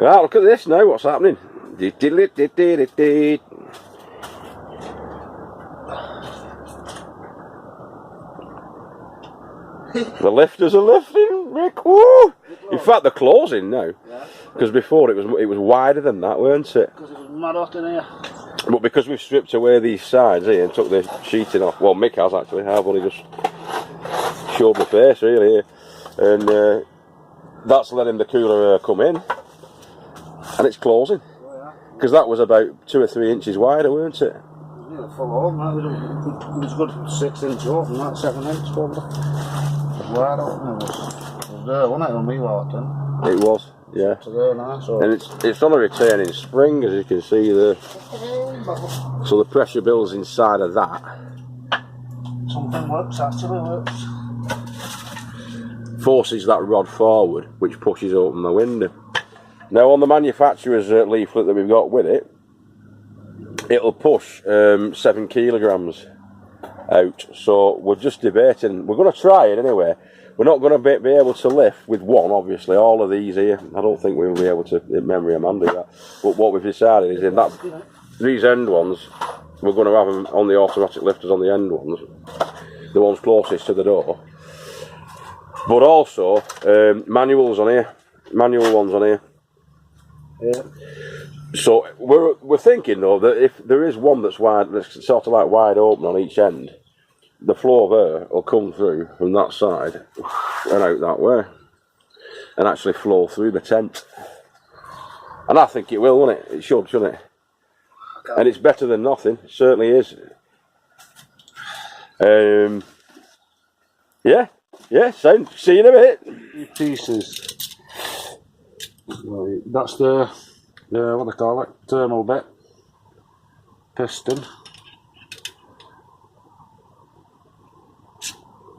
Right, look at this now, what's happening? The lifters are lifting, Rick. Woo! In fact, they're closing now. Because before it was wider than that, weren't it? Because it was mad hot in here. But because we've stripped away these sides here and took the sheeting off, well, Mick has actually, I've only just showed my face really here. And that's letting the cooler air come in. And it's closing. Because that was about 2 or 3 inches wider, weren't it? Yeah, full on. It was a good 6 inch open, that 7 inch probably. It was wide open. It was there, wasn't it, when we walked in? It was, yeah. There now, so. And it's on a returning spring, as you can see there. So the pressure builds inside of that. Something works, actually works. Forces that rod forward, which pushes open the window. Now on the manufacturer's leaflet that we've got with it, it'll push 7 kilograms out. So we're just debating. We're going to try it anyway. We're not going to be able to lift with one, obviously. All of these here, I don't think we'll be able to, in memory of man, do that. But what we've decided is in that these end ones, we're going to have them on the automatic lifters on the end ones, the ones closest to the door. But also manuals on here, manual ones on here. Yeah. So we're thinking though that if there is one that's wide, that's sort of like wide open on each end, the flow of air will come through from that side and out that way, and actually flow through the tent. And I think it will, won't it? It should, shouldn't it? And it's better than nothing. It certainly is. Yeah. So see you in a bit. Pieces. Right, that's the what they call it, thermal bit, piston.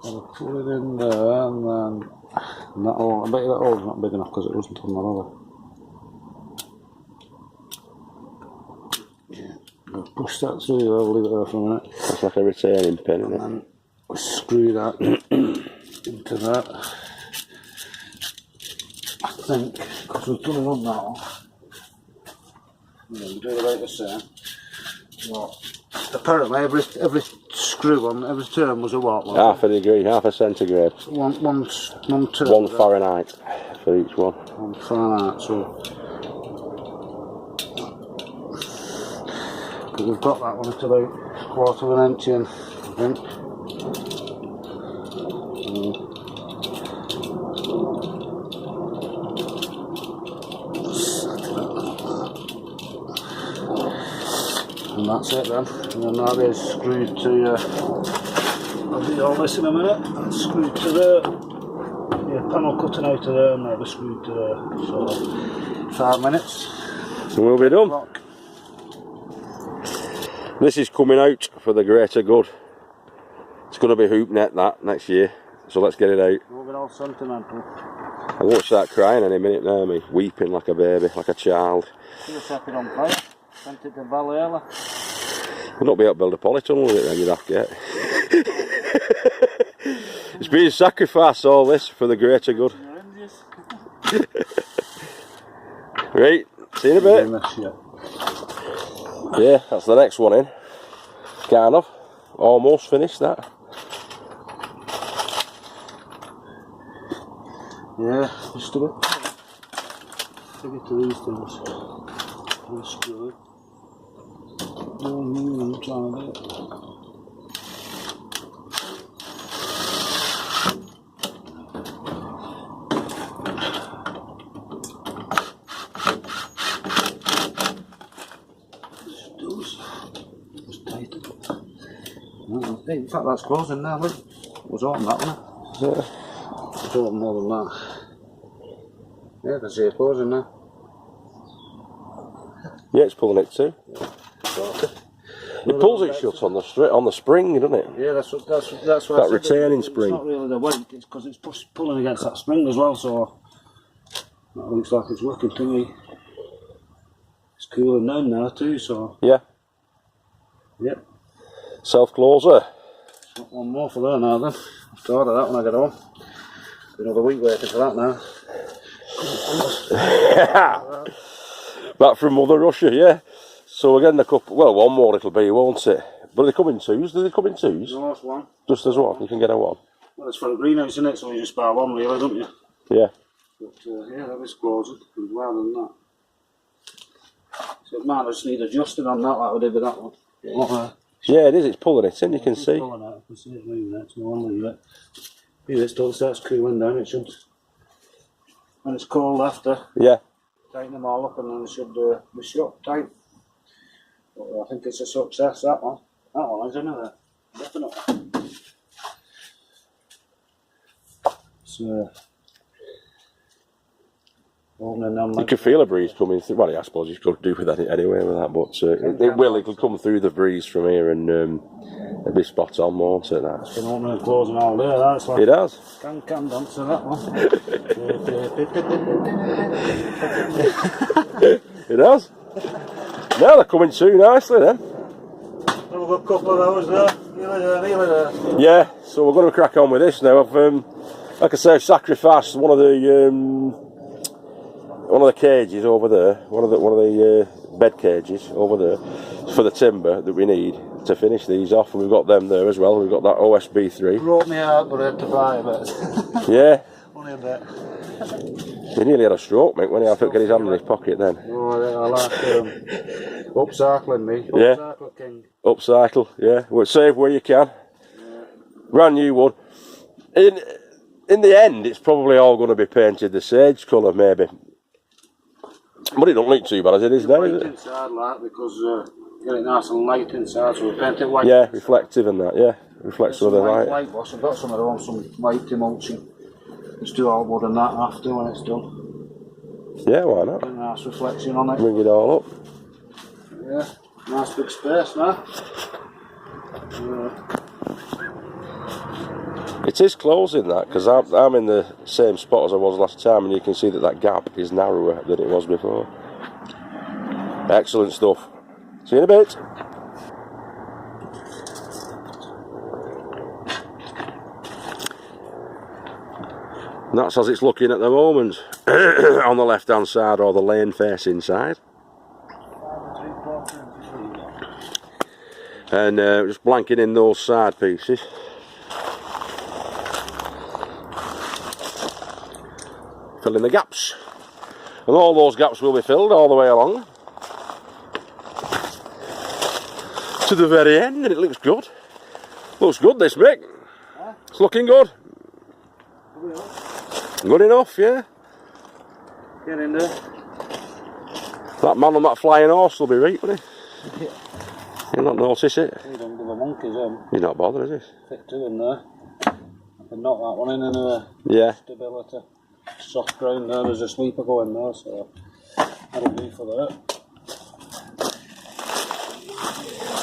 I'll put it in there, and then that hole. I bet you that hole's not big enough because it wasn't on the other. Yeah, I'll push that through there, I'll leave it there for a minute. That's like a retaining pin, isn't it? And then screw that into that. I think, because we've done it on that one. Yeah, we do it like the same. Well, apparently every screw on every turn was a what? Half a degree, half a centigrade. One turn. 1 Fahrenheit for each one. 1 Fahrenheit, so. But we've got that one at about 1/4 of an inch in, I think. And that's it then. And then that is screwed to I'll do all this in a minute. That's screwed to the panel cutting out of there, and that'll be screwed to there. So 5 minutes. And we'll be done. This is coming out for the greater good. It's going to be hoop net that next year. So let's get it out. Moving all sentimental. I won't start crying any minute now, me. Weeping like a baby, like a child. Should have set it on fire. Sent it to Valhalla. We'll not be able to build a polytunnel with it then, you'd have to get. It's being sacrificed, all this, for the greater good. Right, see you in a bit. Yeah, that's the next one in. Kind of. Almost finished that. Yeah, just a bit. Take it to these things. Unscrew it. I'm trying to do it. In fact, that's closing now, look. It was open that one. Yeah. It was open more than that. Yeah, I can see it closing now. Yeah, it's pulling it too. It pulls it shut on the spring, doesn't it? Yeah, that's what that retaining spring. It's not really the weight, it's because it's pulling against that spring as well, so that looks like it's working to me. It's cooling down now too, so. Yeah. Yep. Self-closer. Got one more for there now then. I've to order that when I get home. Another week waiting for that now. Back from Mother Russia, yeah. So we're getting a couple, well, one more it'll be, won't it? But they come in twos, do they come in twos? No, it's one. Just as one, you can get a one. Well, it's for the greenhouse, isn't it? So you just buy one really, don't you? Yeah. But yeah, that was closing as well than that. So it might just need adjusting on that like we did with that one. Yeah, it is, it's pulling it in, you can see. Pulling it, I can see it moving it, so I'll leave it. If it still starts cooling down, it should. When it's cold after, Yeah. tighten them all up and then it should be shut tight. But I think it's a success, that one. That one is, isn't it? Definitely. So, opening them. You can feel a breeze coming through. Well, yeah, I suppose you could do with that anyway with that, but it'll come through the breeze from here and it'll be spot on, won't it? That. It's been opening and closing all day, that's like. It has. Can dance to that one. It has. Now they're coming through nicely then. We've got a couple of hours there. Nearly there. Yeah, so we're going to crack on with this now. I've, like I say, I've sacrificed one of the cages over there, one of the bed cages over there for the timber that we need to finish these off, and we've got them there as well. We've got that OSB3. Broke me out, but I had to buy a bit. Yeah. Only a bit. He nearly had a stroke, mate, when he had to get his hand in his pocket then. Oh, I like upcycling me. Yeah. Upcycle king. Upcycle, yeah. Well, save where you can. Yeah. Brand new one. In the end, it's probably all going to be painted the sage colour, maybe. But it don't look too bad as it is now, is it? Inside, like, because get it nice and light inside, so we paint it white. Yeah, reflective and that, yeah. Reflects with the light. White wash. I've got some of them, some white emulsion. Just do all wood and that after when it's done. Yeah, why not? Get a nice reflection on it. Bring it all up. Yeah, nice big space now. It is closing that, because I'm in the same spot as I was last time, and you can see that gap is narrower than it was before. Excellent stuff. See you in a bit. And that's as it's looking at the moment, on the left hand side or the lane facing side. And just blanking in those side pieces. Filling the gaps. And all those gaps will be filled all the way along to the very end, and it looks good. Looks good, this, Mick. It's looking good. Good enough, yeah. Get in there. That man on that flying horse will be right, won't he? Yeah. You'll not notice it. You don't give a monkey's in. You're not bothered, is he? Fit two in there. I can knock that one in anyway. Yeah. Stability. Soft ground there, there's a sleeper going there, so that'll do for that.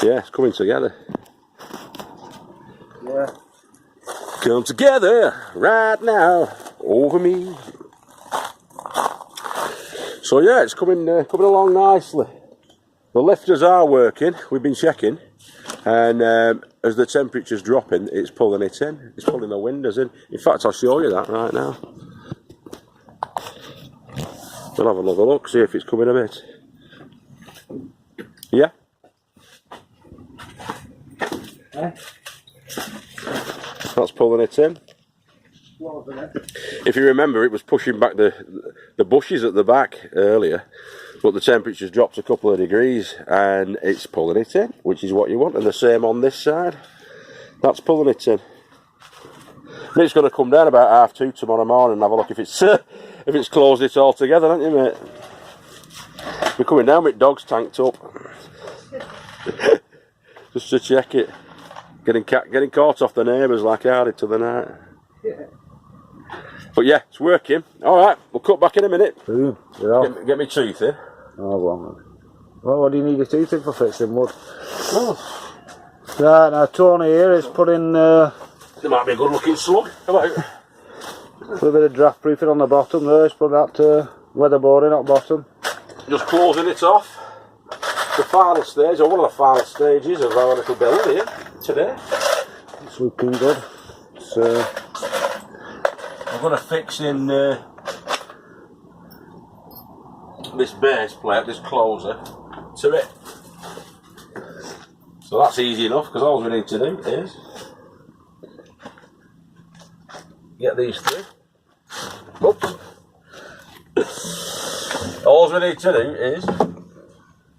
Yeah, it's coming together. Yeah. Come together right now over me. So yeah, it's coming along nicely. The lifters are working. We've been checking, and as the temperature's dropping, it's pulling it in. It's pulling the windows in. In fact, I'll show you that right now. We'll have another look, see if it's coming a bit. Yeah. That's pulling it in. If you remember, it was pushing back the bushes at the back earlier, but the temperature's dropped a couple of degrees and it's pulling it in, which is what you want. And the same on this side. That's pulling it in. And it's going to come down about 2:30 tomorrow morning and have a look if it's closed it all together, aren't you, mate? We're coming down with dogs tanked up. Just to check it. Getting caught off the neighbours like I did to the night. Yeah. But yeah, it's working. Alright, we'll cut back in a minute. Get me teeth in. Oh, well, what do you need your teeth in for fixing wood? Oh. Right, now Tony here is putting... There might be a good looking slug. Come out. A little bit of draft proofing on the bottom there, he's put that weatherboarding at bottom. Just closing it off. The final stage, or one of the final stages of our little build here today. It's looking good. So we're going to fix in this base plate, this closer, to it. So that's easy enough, because all we need to do is get these through. Oops. All we need to do is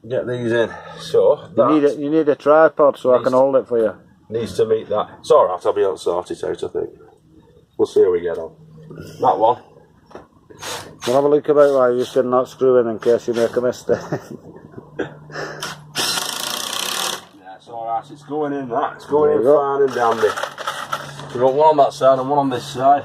get these in. So you need a tripod so I can hold it for you. Needs to meet that. It's alright, I'll be able to sort it out, I think. We'll see how we get on. That one. We'll have a look about why you're still not screwing in case you make a mistake. Yeah, it's alright, it's going in that. It's going in fine and dandy. We've got one on that side and one on this side.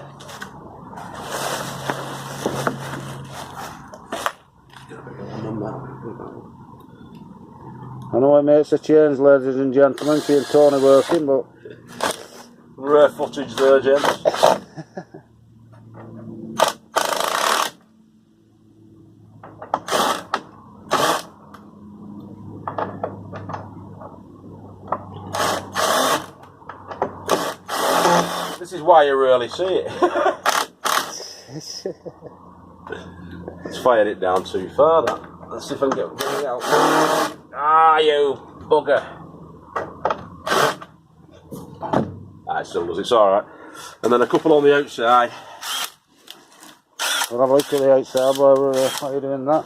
I know it makes a change, ladies and gentlemen, seeing Tony working, but... Rare footage there, gents. This is why you rarely see it. Let's fire it down too far, that. Let's see if I can get it out. Ah, you bugger. Ah, it still does, it's alright. And then a couple on the outside. We'll have a look at the outside while you're doing that.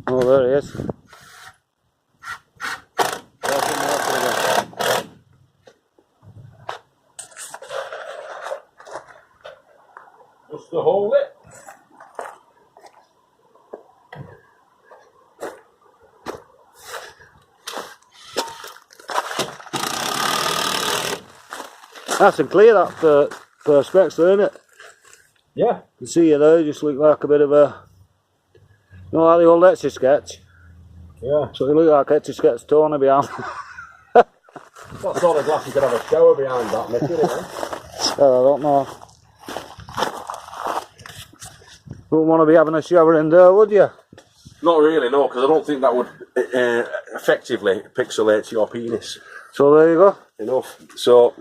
Oh, there he is. Just to hold it. Nice and clear, that perspex, isn't it? Yeah. You see it there, just look like a bit of a... You know, like the old Etch a Sketch? Yeah. So you look like Etch a Sketch Tony behind. That sort of glass you could have a shower behind that, Mick, isn't it? I don't know. Wouldn't want to be having a shower in there, would you? Not really, no, because I don't think that would effectively pixelate your penis. So there you go. Enough. So...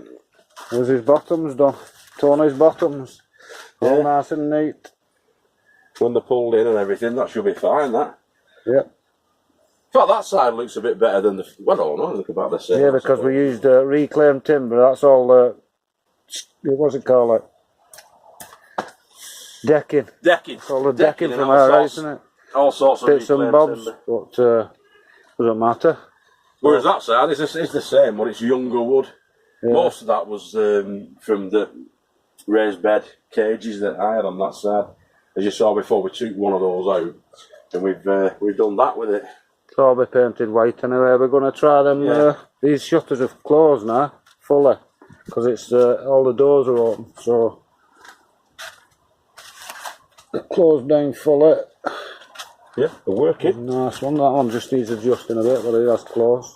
There's his bottoms done. Tony's bottoms. All nice and neat. When they're pulled in and everything, that should be fine, that. Yep. In fact, that side looks a bit better than the... Well, I don't know, look about the same. Yeah, because we used reclaimed timber. That's all... what's it called? Like? Decking. Decking. It's all the decking from our isn't it? All sorts of bits and bobs. Timber. But doesn't matter. Whereas that side is the same, but it's younger wood. Yeah. Most of that was from the raised bed cages that I had on that side. As you saw before, we took one of those out, and we've done that with it. It's all be painted white anyway. We're going to try them. Yeah. These shutters have closed now, fully, because it's all the doors are open. So they're closed down fully. Yeah, they're working. Nice one. That one just needs adjusting a bit, but it has closed.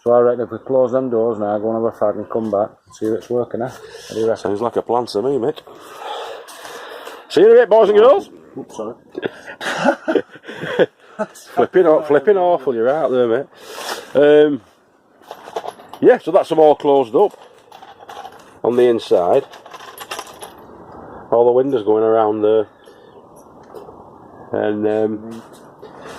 So I reckon if we close them doors now, go and have a fag and come back, see if it's working, eh? What do you reckon? Sounds like a plan to me, Mick. See you in a bit, boys and girls. Oops, sorry. flipping awful, you're out there, mate. Yeah, so that's them all closed up on the inside. All the windows going around there. And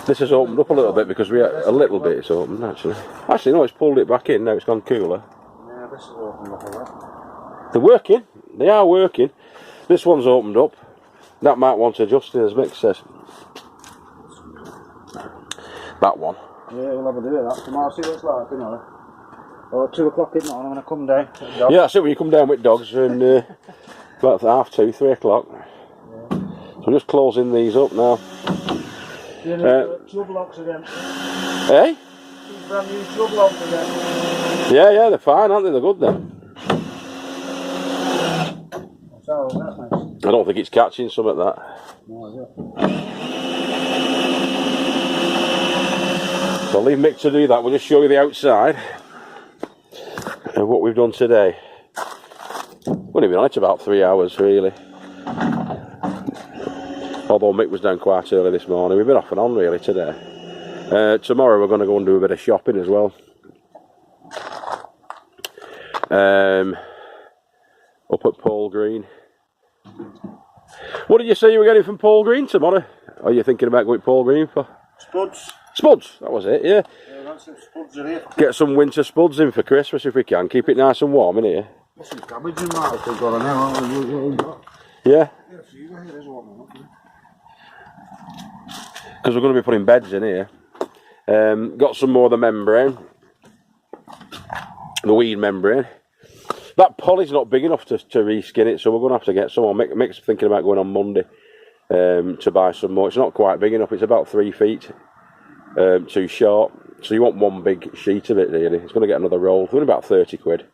this has opened up a little bit because we had a little bit. It's opened actually. Actually, no, it's pulled it back in. Now it's gone cooler. Yeah, this is opened up a bit. They're working. They are working. This one's opened up. That might want adjusting, as Mick says. That one. Yeah, we'll have a do of that tomorrow. See what it's like, you know. Or 2 o'clock in the morning, I'm going to come down. Yeah, that's it. When you come down with dogs, and about 2:30, 3 o'clock. Yeah. So I'm just closing these up now. You need 2 blocks again. Eh? These brand new 2 blocks again. Yeah, they're fine, aren't they? They're good then. So, that's nice. I don't think it's catching some at that. No, is it? So I'll leave Mick to do that. We'll just show you the outside of what we've done today. We've only been on it about 3 hours, really. Although Mick was down quite early this morning. We've been off and on, really, today. Tomorrow we're going to go and do a bit of shopping as well. Up at Paul Green. What did you say you were getting from Paul Green tomorrow? Are you thinking about going to Paul Green for? Spuds. Spuds, that was it, yeah. Yeah, that's some spuds in here. Get some winter spuds in for Christmas if we can. Keep it nice and warm in here. There's some cabbage in that if we've got an hour. Yeah. Yeah, see, here's one. Because we're going to be putting beds in here. Got some more of the membrane. The weed membrane. That poly's not big enough to reskin it, so we're going to have to get some more. Mick's thinking about going on Monday to buy some more. It's not quite big enough, it's about 3 feet too short. So you want one big sheet of it really. It's going to get another roll. It's only about 30 quid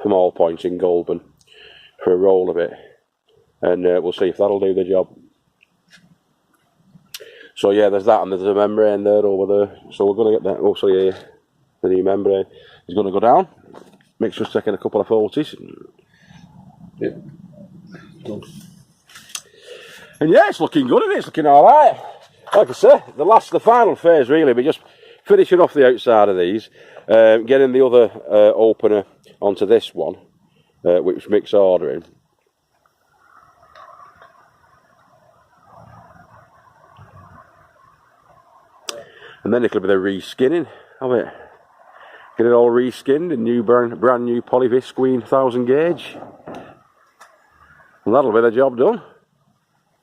from All Points in Goulburn for a roll of it. And we'll see if that'll do the job. So yeah, there's that, and there's a membrane there over there. So we're going to get that. Also, yeah, the new membrane is going to go down. Mick's just taking a couple of photos. Yeah. Done. And yeah, it's looking good, isn't it? It's looking alright. Like I say, the final phase really, but just finishing off the outside of these, getting the other opener onto this one, which Mick's ordering. And then it'll be the reskinning of it. Get it all reskinned in new brand new polyvisqueen 1000 gauge. And that'll be the job done.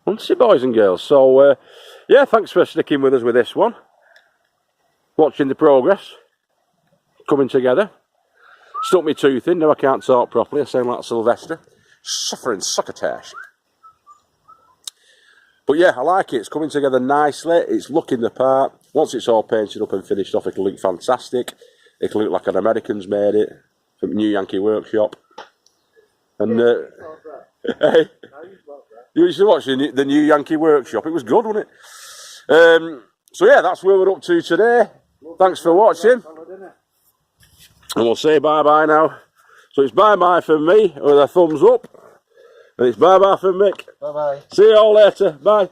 Won't you, boys and girls? So yeah, thanks for sticking with us with this one. Watching the progress coming together. Stuck my tooth in, now I can't talk properly. I sound like Sylvester. Suffering succotash. But yeah, I like it. It's coming together nicely. It's looking the part. Once it's all painted up and finished off, it'll look fantastic. It'll look like an American's made it from New Yankee Workshop. And hey, you used to watch the New Yankee Workshop. It was good, wasn't it? So yeah, that's where we're up to today. Thanks for watching. And we'll say bye-bye now. So it's bye-bye from me with a thumbs up. And it's bye-bye from Mick. Bye-bye. See you all later. Bye.